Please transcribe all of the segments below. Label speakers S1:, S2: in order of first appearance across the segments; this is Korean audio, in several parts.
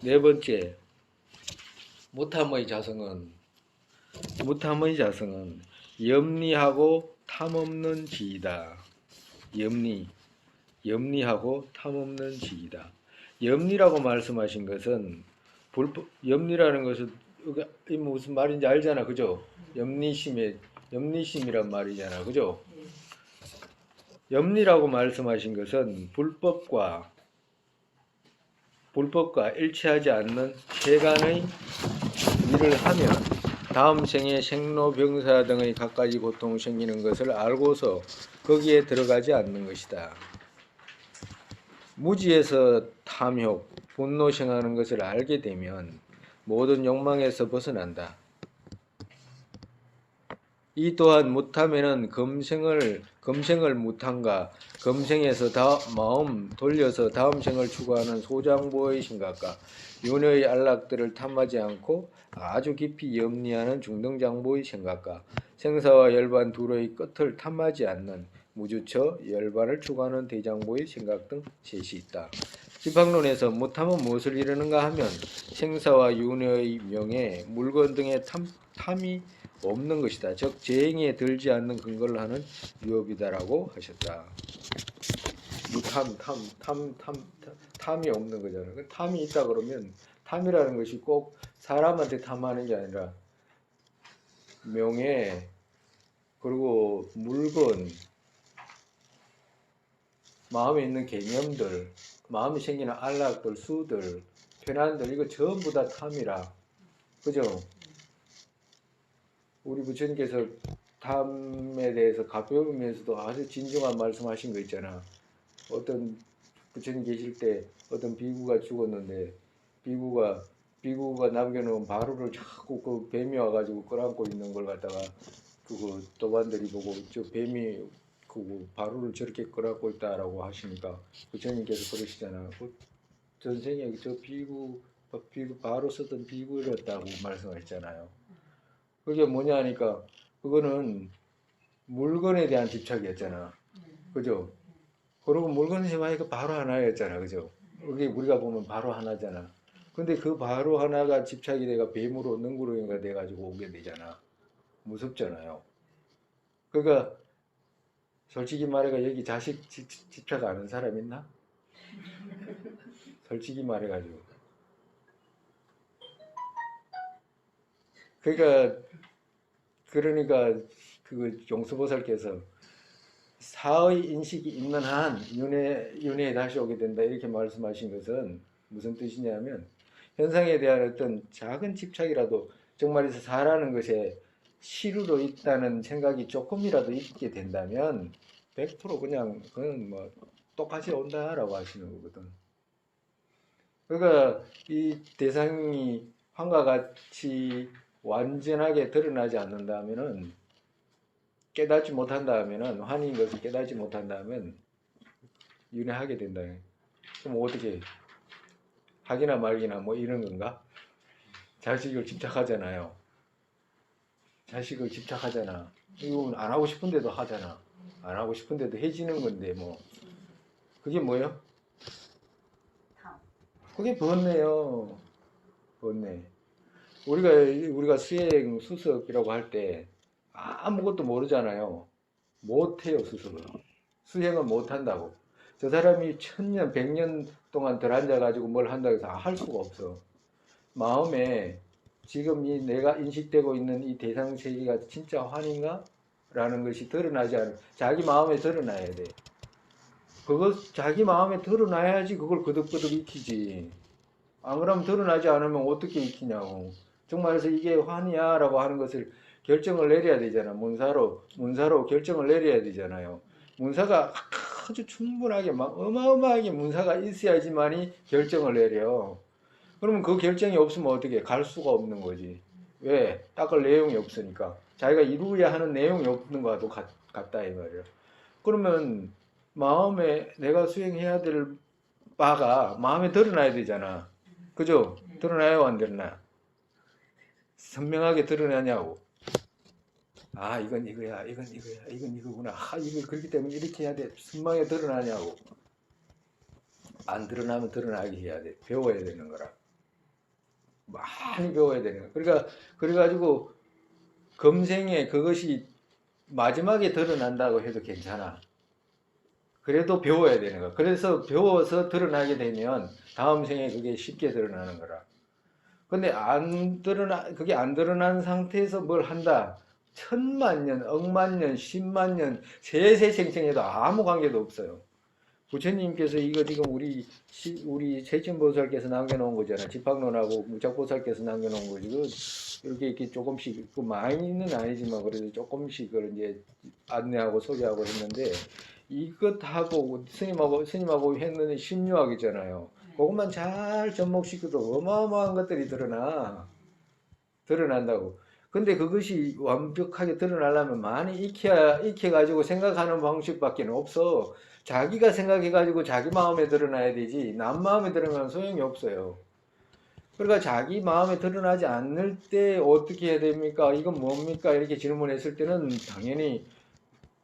S1: 네 번째, 무탐의 자성은 염리하고 탐없는 지이다. 염리하고 탐없는 지이다. 염리라고 말씀하신 것은 염리라는 것은 이게 무슨 말인지 알잖아, 그죠? 염리심이란 말이잖아, 그죠? 염리라고 말씀하신 것은 불법과 일치하지 않는 세간의 일을 하면 다음 생에 생로병사 등의 갖가지 고통이 생기는 것을 알고서 거기에 들어가지 않는 것이다. 무지에서 탐욕, 분노 생하는 것을 알게 되면 모든 욕망에서 벗어난다. 이 또한 무탐에는 검생을 무탐과 검생에서 마음 돌려서 다음 생을 추구하는 소장보의 생각과 윤회의 안락들을 탐하지 않고 아주 깊이 염리하는 중등장보의 생각과 생사와 열반 둘의 끝을 탐하지 않는 무주처 열반을 추구하는 대장보의 생각 등 셋이 있다. 집학론에서 무탐은 무엇을 이루는가 하면 생사와 윤회의 명예, 물건 등의 탐이 없는 것이다. 즉 재행에 들지 않는 근거를 하는 유업이다라고 하셨다. 탐이 없는 거잖아요. 탐이 있다 그러면 탐이라는 것이 꼭 사람한테 탐하는 게 아니라 명예, 그리고 물건, 마음에 있는 개념들, 마음에 생기는 안락들, 수들, 편안들, 이거 전부 다 탐이라. 그죠? 우리 부처님께서 탐에 대해서 가벼우면서도 아주 진중한 말씀하신 거 있잖아. 어떤 부처님 계실 때 어떤 비구가 죽었는데 비구가 남겨놓은 바루를 자꾸 그 뱀이 와가지고 끌어안고 있는 걸 갖다가 그거 도반들이 보고 저 뱀이 그 바루를 저렇게 끌어안고 있다라고 하시니까 부처님께서 그러시잖아. 그 전생에 저 비구 바루 쓰던 비구였다고 말씀하셨잖아요. 그게 뭐냐 하니까 그거는 물건에 대한 집착이었잖아. 그죠? 그리고 물건이 하니까 바로 하나였잖아. 그죠? 그게 우리가 보면 바로 하나잖아. 근데 그 바로 하나가 집착이 돼가 뱀으로 능구렁이가 돼가지고 오게 되잖아. 무섭잖아요. 그러니까 솔직히 말해가 여기 자식 집착 아는 사람 있나? 솔직히 말해가지고. 그러니까 그 용수보살께서 사의 인식이 있는 한 윤회에 다시 오게 된다 이렇게 말씀하신 것은 무슨 뜻이냐면 현상에 대한 어떤 작은 집착이라도 정말에서 사라는 것에 실루로 있다는 생각이 조금이라도 있게 된다면 100% 그건 뭐 똑같이 온다라고 하시는 거거든. 그러니까 이 대상이 환과 같이 완전하게 드러나지 않는다면은 깨닫지 못한다면은 환인 것을 깨닫지 못한다면 윤회하게 된다. 그럼 어떻게 하기나 말기나 뭐 이런 건가? 자식을 집착하잖아요. 자식을 집착하잖아. 이건 안 하고 싶은데도 하잖아. 안 하고 싶은데도 해지는 건데 뭐 그게 뭐예요? 그게 번뇌요. 번뇌. 우리가 수행 수습이라고 할 때 아무것도 모르잖아요. 못해요 수습을. 수행은 못한다고. 저 사람이 1000년, 100년 동안 덜 앉아가지고 뭘 한다고 해서 할 수가 없어. 마음에 지금 이 내가 인식되고 있는 이 대상 세계가 진짜 환인가? 라는 것이 드러나지 않은, 자기 마음에 드러나야 돼. 자기 마음에 드러나야지 그걸 끄덕끄덕 익히지. 안 그러면 드러나지 않으면 어떻게 익히냐고. 정말해서 이게 환이야 라고 하는 것을 결정을 내려야 되잖아. 문사로 결정을 내려야 되잖아요. 문사가 아주 충분하게 어마어마하게 문사가 있어야지만이 결정을 내려. 그러면 그 결정이 없으면 어떻게 갈 수가 없는 거지. 왜? 닦을 내용이 없으니까. 자기가 이루어야 하는 내용이 없는 거와도 같다 이 말이야. 그러면 마음에 내가 수행해야 될 바가 마음에 드러나야 되잖아. 그죠? 드러나요 안 드러나? 선명하게 드러나냐고. 아 이건 이거야 이건 이거야 이건 이거구나. 아 이걸 그렇기 때문에 이렇게 해야 돼. 선명하게 드러나냐고. 안 드러나면 드러나게 해야 돼. 배워야 되는 거라. 많이 배워야 되는 거야. 그러니까 그래가지고 금생에 그것이 마지막에 드러난다고 해도 괜찮아. 그래도 배워야 되는 거야. 그래서 배워서 드러나게 되면 다음 생에 그게 쉽게 드러나는 거라. 근데 그게 안 드러난 상태에서 뭘 한다? 천만 년, 억만 년, 십만 년, 세세생생해도 아무 관계도 없어요. 부처님께서 이거 지금 우리 세천보살께서 남겨놓은 거잖아. 집합론하고 무작보살께서 남겨놓은 거지. 이렇게 조금씩, 많이는 아니지만 그래도 조금씩 그걸 이제 안내하고 소개하고 했는데, 이것하고 스님하고 했는 심유학이잖아요. 그것만 잘 접목시켜도 어마어마한 것들이 드러난다고. 근데 그것이 완벽하게 드러나려면 많이 익혀가지고 생각하는 방식밖에 없어. 자기가 생각해가지고 자기 마음에 드러나야 되지, 남 마음에 드러나면 소용이 없어요. 그러니까 자기 마음에 드러나지 않을 때 어떻게 해야 됩니까? 이건 뭡니까? 이렇게 질문했을 때는 당연히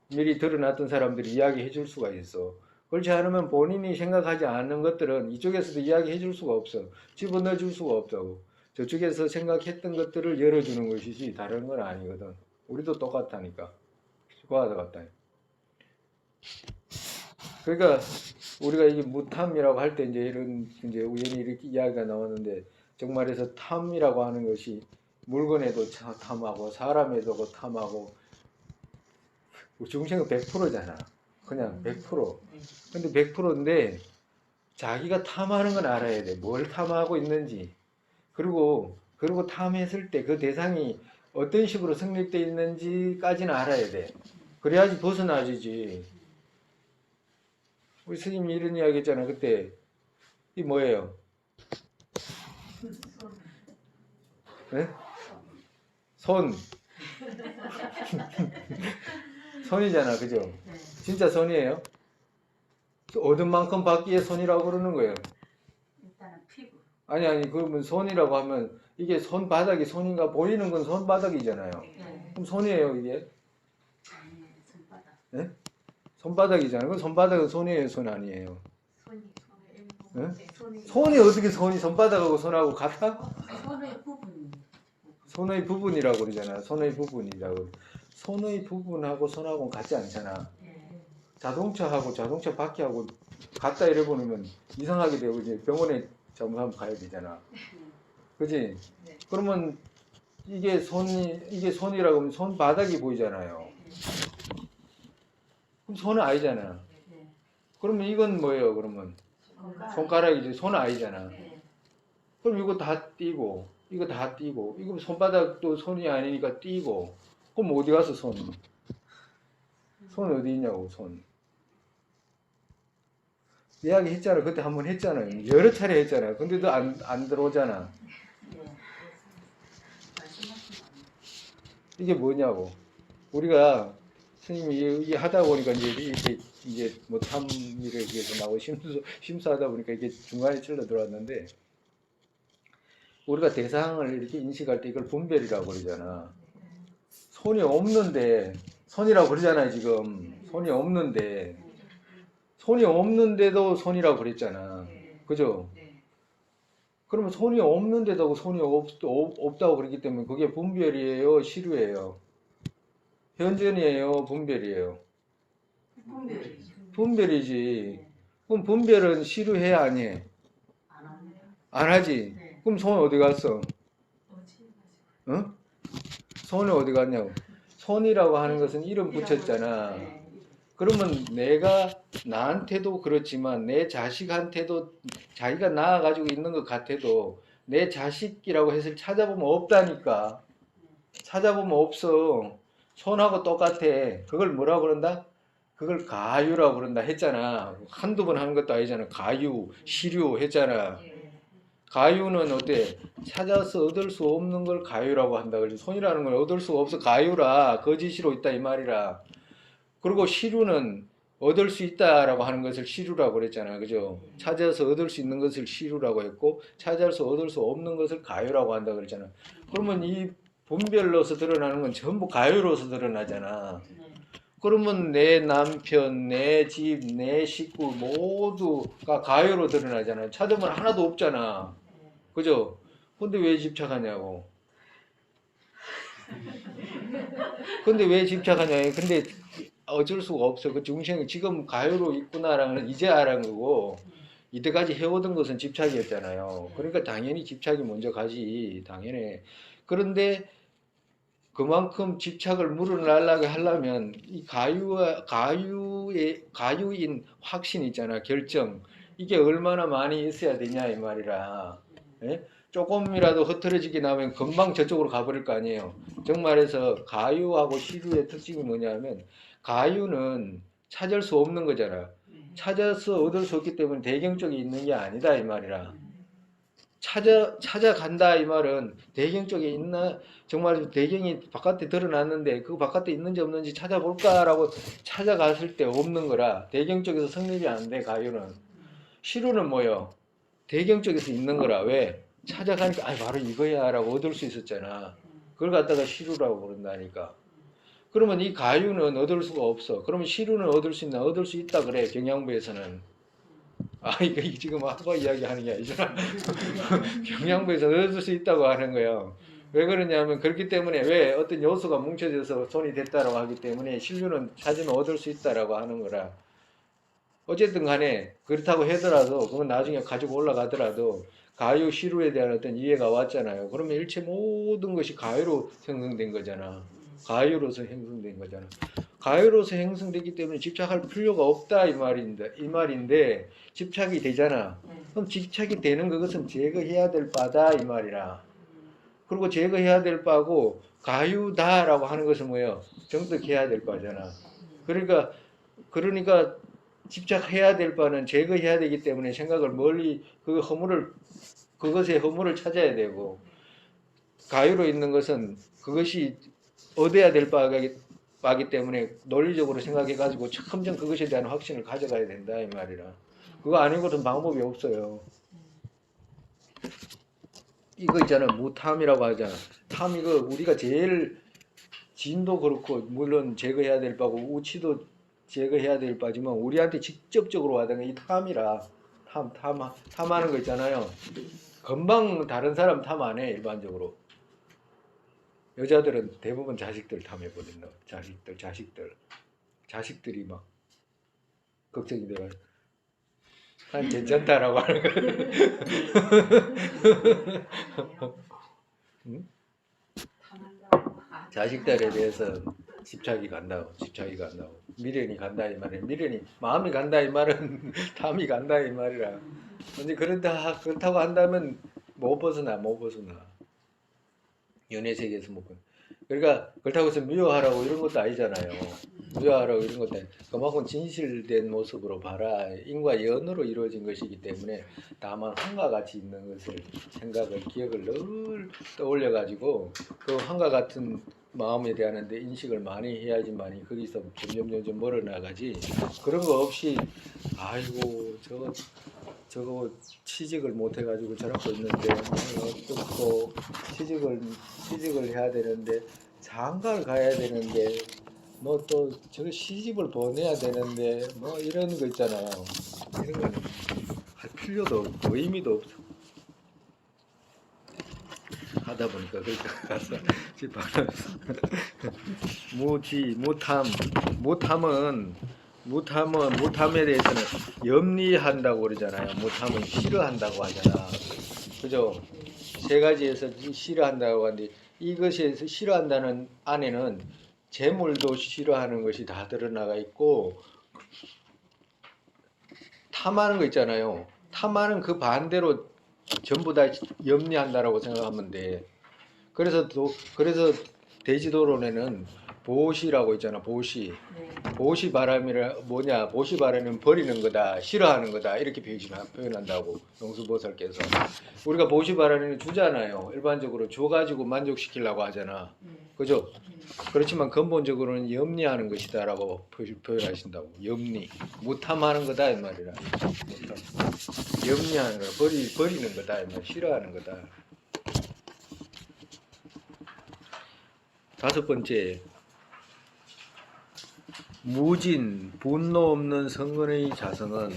S1: 미리 드러났던 사람들이 이야기해 줄 수가 있어. 그렇지 않으면 본인이 생각하지 않는 것들은 이쪽에서도 이야기해 줄 수가 없어. 집어넣어 줄 수가 없다고. 저쪽에서 생각했던 것들을 열어주는 것이지 다른 건 아니거든. 우리도 똑같다니까. 과도 같다. 그러니까 우리가 이게 무탐이라고 할 때 이제 이제 우연히 이렇게 이야기가 나왔는데, 정말에서 탐이라고 하는 것이 물건에도 탐하고 사람에도 탐하고, 중생은 100%잖아. 그냥 100%. 근데 100%인데 자기가 탐하는 건 알아야 돼. 뭘 탐하고 있는지. 그리고 탐했을 때 그 대상이 어떤 식으로 성립되어 있는지까지는 알아야 돼. 그래야지 벗어나지지. 우리 스님이 이런 이야기 했잖아. 그때 이 뭐예요? 네? 손. 손이잖아, 그죠? 진짜 손이에요? 얻은 만큼 받기에 손이라고 그러는 거예요.
S2: 일단은 피부.
S1: 아니, 그러면 손이라고 하면 이게 손바닥이 손인가? 보이는 건 손바닥이잖아요.
S2: 네.
S1: 그럼 손이에요, 이게?
S2: 아니, 손바닥.
S1: 네? 손바닥이잖아요. 그럼 손바닥은 손이에요, 손 아니에요?
S2: 손이 손의 일부.
S1: 네?
S2: 손이.
S1: 손이 어떻게 손바닥하고 손하고 같아?
S2: 손의 부분.
S1: 손의 부분이라고 그러잖아. 손의 부분이라고. 손의 부분하고 손하고는 같지 않잖아.
S2: 네.
S1: 자동차하고 자동차 바퀴하고 같다 이래 보면 이상하게 되고 이제 병원에 잘못 한번 가야 되잖아. 그지?
S2: 네.
S1: 그러면 이게 손이라고 하면 손바닥이 보이잖아요. 그럼 손은 아니잖아.
S2: 네.
S1: 그러면 이건 뭐예요? 그러면 손가락이지. 손은 아니잖아.
S2: 네.
S1: 그럼 이거 다 띄고 이거 다 띄고 이거 손바닥도 손이 아니니까 띄고, 그럼 어디 가서 손 어디 있냐고. 손 이야기 했잖아. 그때 한번 했잖아요. 여러 차례 했잖아요. 근데도 안 들어오잖아.
S2: 네. 말씀하신 거
S1: 이게 뭐냐고. 우리가 스님이 이게 하다 보니까 이제 뭐 탐일에 비해서 나오고 심수하다 보니까 이게 중간에 찔러 들어왔는데, 우리가 대상을 이렇게 인식할 때 이걸 분별이라고 그러잖아. 손이 없는데, 손이라고 그러잖아요, 지금. 손이 없는데도 손이라고 그랬잖아. 그죠?
S2: 네.
S1: 그러면 손이 없는데도 손이 없다고 그랬기 때문에 그게 분별이에요, 시류예요? 현전이에요, 분별이에요? 분별이지. 그럼 분별은 시류해, 안 해?
S2: 안 합니다.
S1: 안 하지?
S2: 네.
S1: 그럼 손 어디 갔어? 응? 손이 어디 갔냐고. 손이라고 하는 것은 이름 붙였잖아.
S2: 네.
S1: 그러면 내가 나한테도 그렇지만 내 자식한테도 자기가 낳아가지고 있는 것 같아도 내 자식이라고 해서 찾아보면 없다니까. 찾아보면 없어. 손하고 똑같아. 그걸 뭐라고 그런다? 그걸 가유라고 그런다 했잖아. 한두 번 하는 것도 아니잖아. 가유, 시류 했잖아. 가유는 어때? 찾아서 얻을 수 없는 걸 가유라고 한다. 그래서 손이라는 걸 얻을 수가 없어. 가유라. 거짓으로 있다 이 말이라. 그리고 시류는 얻을 수 있다라고 하는 것을 시류라고 그랬잖아. 그죠? 찾아서 얻을 수 있는 것을 시류라고 했고, 찾아서 얻을 수 없는 것을 가유라고 한다 그랬잖아. 그러면 이 분별로서 드러나는 건 전부 가유로서 드러나잖아. 그러면 내 남편, 내 집, 내 식구 모두가 가유로 드러나잖아. 찾으면 하나도 없잖아. 그죠? 근데 왜 집착하냐고. 근데 왜 집착하냐. 근데 어쩔 수가 없어. 그 중생이 지금 가요로 있구나라는 건 이제 알은 거고, 이때까지 해오던 것은 집착이었잖아요. 그러니까 당연히 집착이 먼저 가지. 당연히. 그런데 그만큼 집착을 물어내려고 하려면 이 가유인 확신 있잖아. 결정. 이게 얼마나 많이 있어야 되냐 이 말이라. 예? 조금이라도 흐트러지게 나면 금방 저쪽으로 가버릴 거 아니에요. 정말해서 가유하고 시류의 특징이 뭐냐면, 가유는 찾을 수 없는 거잖아. 찾아서 얻을 수 없기 때문에 대경 쪽에 있는 게 아니다 이 말이라. 찾아간다 이 말은 대경 쪽에 있나, 정말 대경이 바깥에 드러났는데 그 바깥에 있는지 없는지 찾아볼까라고 찾아갔을 때 없는 거라. 대경 쪽에서 성립이 안 돼. 가유는. 시류는 뭐요? 대경 쪽에서 있는 거라. 왜? 찾아가니까 아 바로 이거야 라고 얻을 수 있었잖아. 그걸 갖다가 시류라고 부른다니까. 그러면 이 가유는 얻을 수가 없어. 그러면 시류는 얻을 수 있나? 얻을 수 있다 그래. 경양부에서는. 아 이거 지금 아빠 이야기하는 게 아니잖아. 경양부에서 얻을 수 있다고 하는 거예요. 왜 그러냐면 그렇기 때문에, 왜 어떤 요소가 뭉쳐져서 손이 됐다라고 하기 때문에 신류는 찾으면 얻을 수 있다라고 하는 거라. 어쨌든 간에 그렇다고 하더라도, 그건 나중에 가지고 올라가더라도 가유 시루에 대한 어떤 이해가 왔잖아요. 그러면 일체 모든 것이 가유로 형성된 거잖아. 가유로서 형성된 거잖아. 가유로서 형성됐기 때문에 집착할 필요가 없다 이 말인데 집착이 되잖아. 그럼 집착이 되는 그것은 제거해야 될 바다 이 말이라. 그리고 제거해야 될 바고, 가유다라고 하는 것은 뭐예요? 정득해야 될 바잖아. 그러니까 집착해야 될 바는 제거해야 되기 때문에 생각을 멀리 그것의 허물을 찾아야 되고, 가유로 있는 것은 그것이 얻어야 될 바기 때문에 논리적으로 생각해가지고 점점 그것에 대한 확신을 가져가야 된다 이 말이라. 그거 아니고는 방법이 없어요. 이거 있잖아, 무탐이라고 하잖아. 탐, 이거 우리가 제일 진도 그렇고 물론 제거해야 될 바고 우치도 제거해야 될 바지만, 우리한테 직접적으로 와닿는 이 탐이라. 탐하는 거 있잖아요. 금방 다른 사람 탐 안 해. 일반적으로 여자들은 대부분 자식들 탐해버린다. 자식들이 막 걱정이 돼가지고 난 괜찮다라고 하는 거야. 응? 자식들에 대해서 집착이 간다고. 미련이 간다 이 말이야. 마음이 간다 이 말은 탐이 간다 이 말이라. 근데 그렇다고 한다면 못 벗어나. 연애 세계에서 못 벗어나. 그러니까 그렇다고 해서 미워하라고 이런 것도 아니잖아요. 미워하라고 이런 것도 아니고, 그만큼 진실된 모습으로 봐라. 인과 연으로 이루어진 것이기 때문에 다만 한과 같이 있는 것을 기억을 늘 떠올려 가지고 그 한과 같은 마음에 대한 데 인식을 많이 해야지만이 거기서 점점 멀어나가지. 그런 거 없이 아이고 저거 취직을 못 해가지고 저러고 있는데 어떻고, 취직을 해야 되는데 장가를 가야 되는데 뭐 또 저거 시집을 보내야 되는데 뭐 이런 거 있잖아요. 이런 거는 할 필요도 없고 의미도 없어. 하다 보니까 그렇게 가서 무탐에 대해서는 염리한다고 그러잖아요. 무탐은 싫어한다고 하잖아. 그죠? 세 가지에서 싫어한다고 하는데, 이것에서 싫어한다는 안에는 재물도 싫어하는 것이 다 드러나가 있고, 탐하는 거 있잖아요. 탐하는 그 반대로 전부 다 염리한다라고 생각하면 돼. 그래서 대지도론에는 보시라고 있잖아. 보시. 보시 바람이라 뭐냐? 보시 바람은 버리는 거다, 싫어하는 거다, 이렇게 표현한다고 용수보살께서. 우리가 보시 바람을 주잖아요. 일반적으로 줘가지고 만족시키려고 하잖아. 그죠? 그렇지만 근본적으로는 염리하는 것이다라고 표현하신다고. 염리, 무탐하는 거다 이 말이라. 무탐. 염리하는 거다, 버리는 거다 이 말, 싫어하는 거다. 다섯 번째, 무진, 분노 없는 성근의 자성은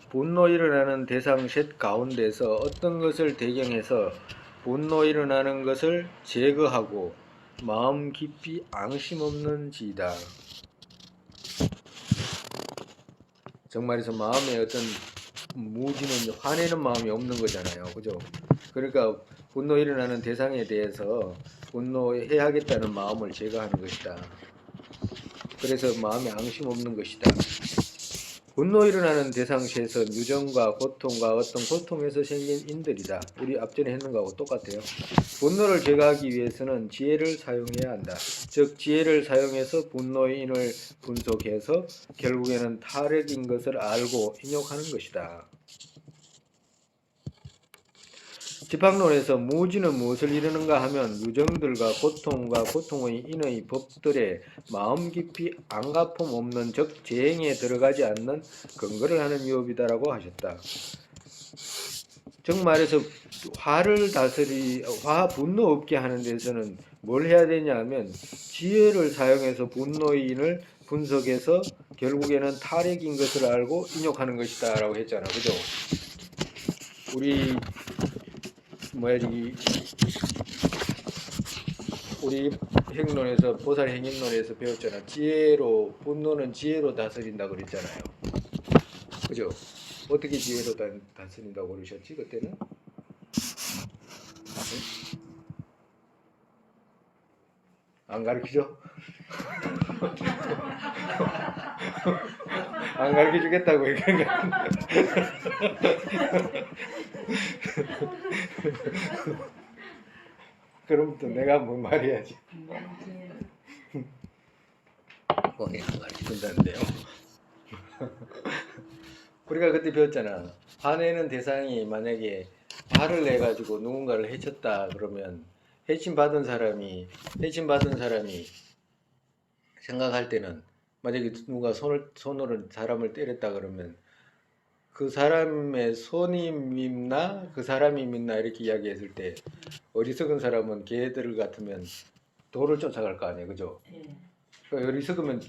S1: 분노 일어나는 대상 셋 가운데서 어떤 것을 대경해서 분노 일어나는 것을 제거하고 마음 깊이 앙심 없는 지이다. 정말에서 마음에 어떤 무지는 화내는 마음이 없는 거잖아요. 그죠? 그러니까 분노 일어나는 대상에 대해서 분노해야겠다는 마음을 제거하는 것이다. 그래서 마음에 앙심 없는 것이다. 분노 일어나는 대상시에서 유정과 고통과 어떤 고통에서 생긴 인들이다. 우리 앞전에 했는 거하고 똑같아요. 분노를 제거하기 위해서는 지혜를 사용해야 한다. 즉 지혜를 사용해서 분노의 인을 분석해서 결국에는 타력인 것을 알고 인욕하는 것이다. 집합론에서 무지는 무엇을 이루는가 하면 유정들과 고통과 고통의 인의 법들에 마음 깊이 안가품 없는 즉 재행에 들어가지 않는 근거를 하는 유업이다라고 하셨다. 즉 말해서 분노 없게 하는 데서는 뭘 해야 되냐 하면 지혜를 사용해서 분노의 인을 분석해서 결국에는 타력인 것을 알고 인욕하는 것이다 라고 했잖아. 그죠? 우리 행론에서 보살 행인론에서 배웠잖아. 분노는 지혜로 다스린다 그랬잖아요. 그죠? 어떻게 지혜로 다스린다고 그러셨지 그때는? 안 가르치죠? 안 가르쳐 주겠다고 그러니까. 그럼 또 내가 뭐 말해야지. 뻔히 안 가르쳐 준다는데요. 우리가 그때 배웠잖아. 화내는 대상이 만약에 화를 내가지고 누군가를 해쳤다 그러면 해침받은 사람이 생각할 때는 만약에 누가 손으로 사람을 때렸다 그러면 그 사람의 손이 밉나 그 사람이 밉나 이렇게 이야기했을 때 어리석은 사람은 걔들 같으면 돌을 쫓아갈 거 아니에요, 그죠? 그러니까 어리석으면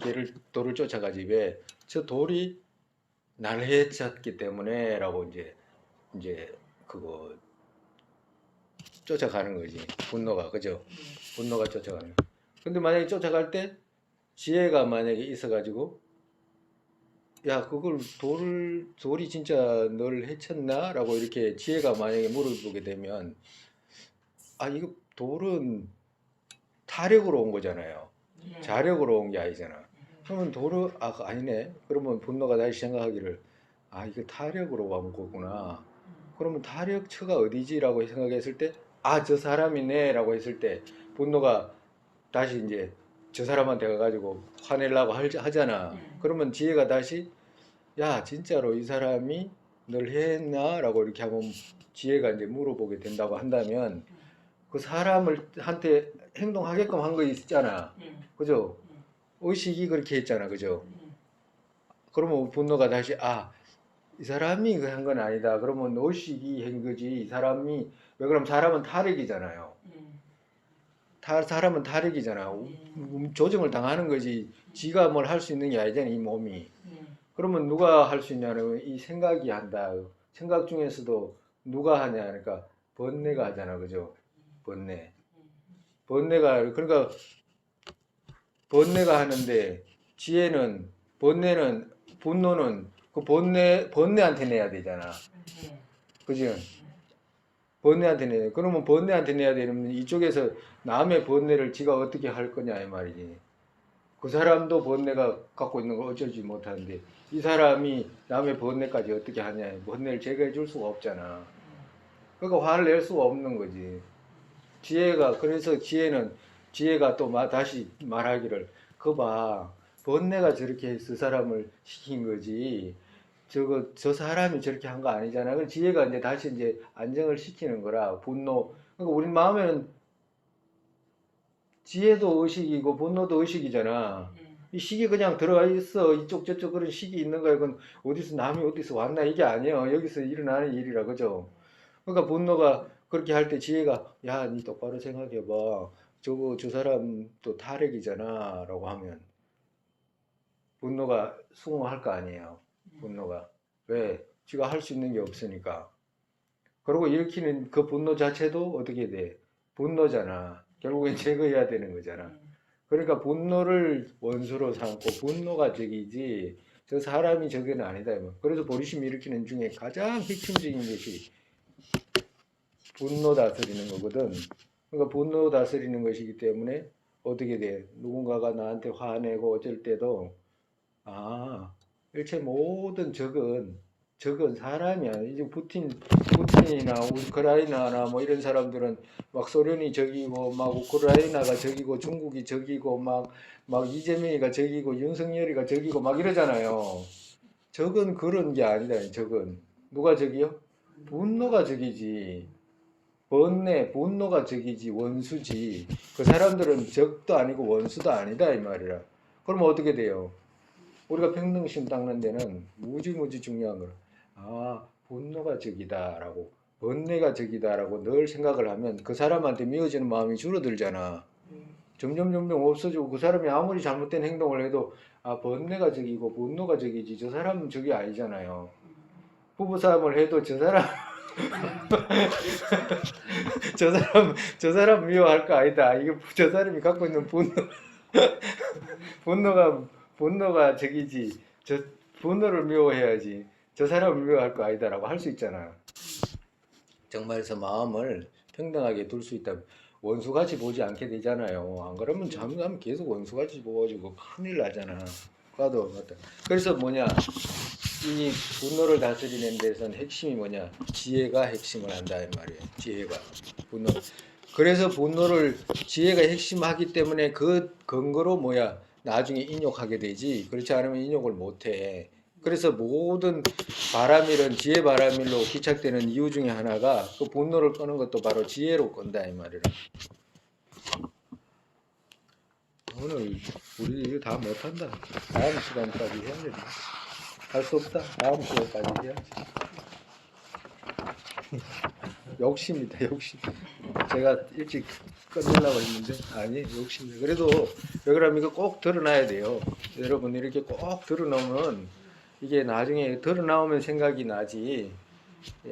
S1: 돌을 쫓아가지 왜 저 돌이 날 해쳤기 때문에라고 이제 그거 쫓아가는 거지. 분노가 그죠? 분노가 쫓아가는. 근데 만약에 쫓아갈 때 지혜가 만약에 있어가지고 야 그걸 돌이 진짜 널 해쳤나? 라고 이렇게 지혜가 만약에 물어보게 되면 아 이거 돌은 타력으로 온 거잖아요. 자력으로 온 게 아니잖아. 그러면 아니네. 그러면 분노가 다시 생각하기를 아 이거 타력으로 온 거구나. 그러면 타력처가 어디지라고 생각했을 때 아 저 사람이네 라고 했을 때 분노가 다시 이제 저 사람한테 가가지고 화내려고 하잖아. 그러면 지혜가 다시 야 진짜로 이 사람이 널 했나? 라고 이렇게 하면 지혜가 이제 물어보게 된다고 한다면 그 사람을 한테 행동하게끔 한 거 있잖아. 그죠? 의식이 그렇게 했잖아. 그죠? 그러면 분노가 다시 이 사람이 한 건 아니다. 그러면 의식이 한 거지. 이 사람이 왜 그러면 사람은 타력이잖아요. 사람은 타력이잖아. 조정을 당하는 거지. 지가 뭘 할 수 있는 게 아니잖아. 이 몸이. 그러면 누가 할 수 있냐면 이 생각이 한다. 생각 중에서도 누가 하냐. 그러니까 번뇌가 하잖아. 그죠? 번뇌. 그러니까 번뇌가 하는데 지혜는 분노는 그 번뇌한테 내야 되잖아. 그죠? 번뇌한테 내야 돼. 그러면 번뇌한테 내야 되면 이쪽에서 남의 번뇌를 지가 어떻게 할 거냐 이 말이지. 그 사람도 번뇌가 갖고 있는 걸 어쩌지 못하는데 이 사람이 남의 번뇌까지 어떻게 하냐. 번뇌를 제거해 줄 수가 없잖아. 그러니까 화를 낼 수가 없는 거지. 그래서 지혜가 또 다시 말하기를 거봐 번뇌가 저렇게 그 사람을 시킨 거지 저 사람이 저렇게 한 거 아니잖아. 그 지혜가 이제 다시 이제 안정을 시키는 거라 분노. 그러니까 우리 마음에는 지혜도 의식이고 분노도 의식이잖아. 이 식이 그냥 들어가 있어. 이쪽 저쪽 그런 식이 있는 거야. 이건 남이 어디서 왔나 이게 아니에요. 여기서 일어나는 일이라 그죠. 그러니까 분노가 그렇게 할 때 지혜가 야, 니 똑바로 생각해봐. 저 사람 또 타력이잖아. 라고 하면 분노가 수긍할 거 아니에요. 분노가. 왜? 지가 할 수 있는 게 없으니까. 그리고 일으키는 그 분노 자체도 어떻게 돼? 분노잖아. 결국엔 제거해야 되는 거잖아. 그러니까 분노를 원수로 삼고 분노가 적이지 저 사람이 적은 아니다. 그래서 보리심 일으키는 중에 가장 핵심적인 것이 분노 다스리는 거거든. 그러니까 분노 다스리는 것이기 때문에 어떻게 돼? 누군가가 나한테 화내고 어쩔 때도 아, 일체 모든 적은 사람이 아니야. 이제 푸틴이나 우크라이나나 뭐 이런 사람들은 막 소련이 적이고 막 우크라이나가 적이고 중국이 적이고 막 이재명이가 적이고 윤석열이가 적이고 막 이러잖아요. 적은 그런 게 아니다. 적은 누가 적이요? 분노가 적이지. 분노가 적이지 원수지. 그 사람들은 적도 아니고 원수도 아니다 이 말이라. 그럼 어떻게 돼요? 우리가 평등심 닦는 데는 무지무지 중요한 거라. 아, 분노가 적이다라고, 번뇌가 적이다라고 늘 생각을 하면 그 사람한테 미워지는 마음이 줄어들잖아. 점점 없어지고 그 사람이 아무리 잘못된 행동을 해도 아, 번뇌가 적이고 분노가 적이지 저 사람은 적이 아니잖아요. 부부싸움을 해도 저 사람 저 사람 미워할 거 아니다. 이게 저 사람이 갖고 있는 분노가 분노가 적이지. 저 분노를 미워해야지. 저 사람을 미워할 거 아니다라고 할 수 있잖아. 정말서 마음을 평등하게 둘 수 있다. 원수같이 보지 않게 되잖아요. 안 그러면 잠깐 계속 원수같이 보가지고 큰일 나잖아. 과도 맞다. 그래서 뭐냐, 이 분노를 다스리는 데선 핵심이 뭐냐, 지혜가 핵심을 한다 이 말이에요. 지혜가 분노. 그래서 분노를 지혜가 핵심하기 때문에 그 근거로 뭐야, 나중에 인욕하게 되지. 그렇지 않으면 인욕을 못해. 그래서 모든 바람일은 지혜 바람일로 기착되는 이유 중에 하나가 그 분노를 끄는 것도 바로 지혜로 끈다 이 말이라. 오늘 우리 이거 다 못한다. 다음 시간까지 해야 돼. 할 수 없다. 다음 시간까지 해야지. 욕심이다, 욕심. 제가 일찍 끝내려고 했는데 아니 욕심이다. 그래도 왜 그러면 이거 꼭 드러나야 돼요. 여러분 이렇게 꼭 드러놓으면 이게 나중에 드러나오면 생각이 나지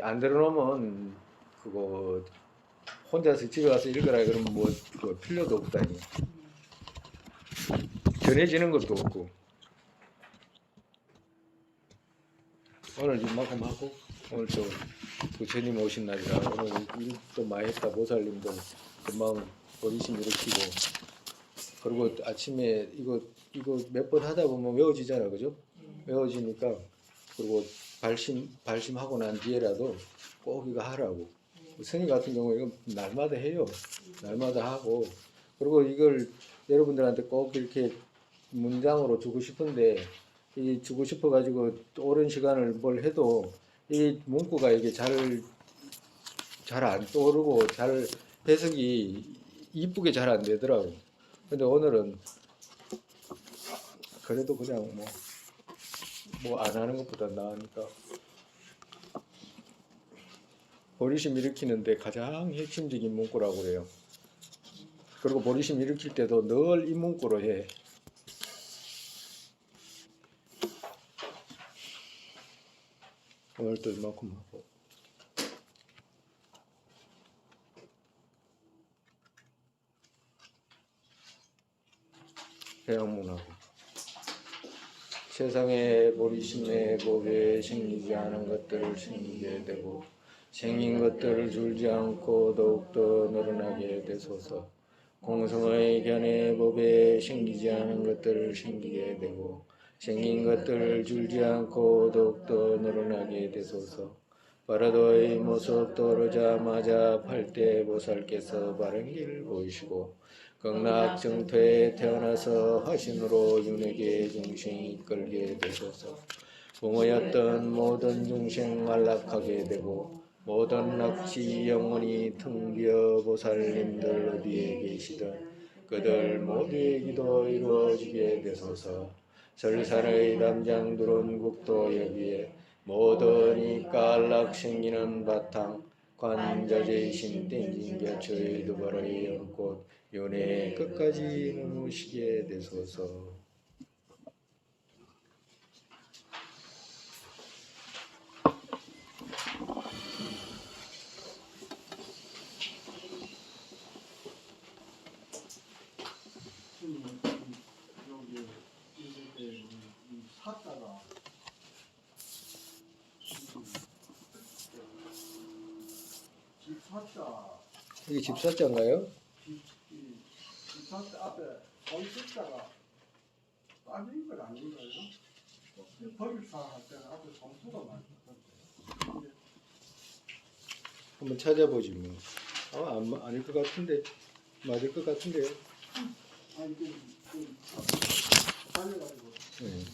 S1: 안 드러놓으면 그거 혼자서 집에 가서 읽으라 그러면 뭐 그거 필요도 없다니. 전해지는 것도 없고. 오늘 이만큼 하고 오늘 또 부처님 오신 날이라 오늘 일도 많이 했다. 보살님도 금방 버리심 일으키고 그리고 아침에 이거 몇 번 하다 보면 외워지잖아, 그죠? 외워지니까 그리고 발심하고 난 뒤에라도 꼭 이거 하라고. 스님 같은 경우 이거 날마다 해요. 날마다 하고 그리고 이걸 여러분들한테 꼭 이렇게 문장으로 주고 싶은데 이 주고 싶어 가지고 오랜 시간을 뭘 해도 이 문구가 이게 잘 안 떠오르고 잘 해석이 이쁘게 잘 안 되더라고. 근데 오늘은 그래도 그냥 뭐 안 하는 것보다 나으니까 보리심 일으키는데 가장 핵심적인 문구라고 그래요. 그리고 보리심 일으킬 때도 늘 이 문구로 해. 오늘 또 이만큼 하고. 해양문하고. 세상에 보리심의 법에 생기지 않은 것들을 생기게 되고 생긴 것들을 줄지 않고 더욱더 늘어나게 되소서. 공성의 견해 법에 생기지 않은 것들을 생기게 되고 생긴 것들을 줄지 않고 더욱더 늘어나게 되소서. 바라도의 모습 떨어자마자 팔대보살께서 바른 길 보이시고 극락정토에 태어나서 화신으로 윤회계 중생이 이끌게 되소서. 부모였던 모든 중생 안락하게 되고 모든 낙지 영원히 텅비어 보살님들 어디에 계시든 그들 모두의 기도 이루어지게 되소서. 설산의 담장 두른 국도 여기에 모든 이가 안락 생기는 바탕 관자재이신 땡긴 곁의 두발의 연꽃 연애 끝까지 머무시게 되소서. 이게 집사자인가요?
S3: 집사자 앞에 손숫자가 빠진 건 아닌가요? 법일사 할 때는 앞에 손수가 많거든요.
S1: 한번 찾아보지 뭐. 아닐 것 같은데. 맞을 것 같은데요.
S3: 아니 좀 달려가지고
S1: 네.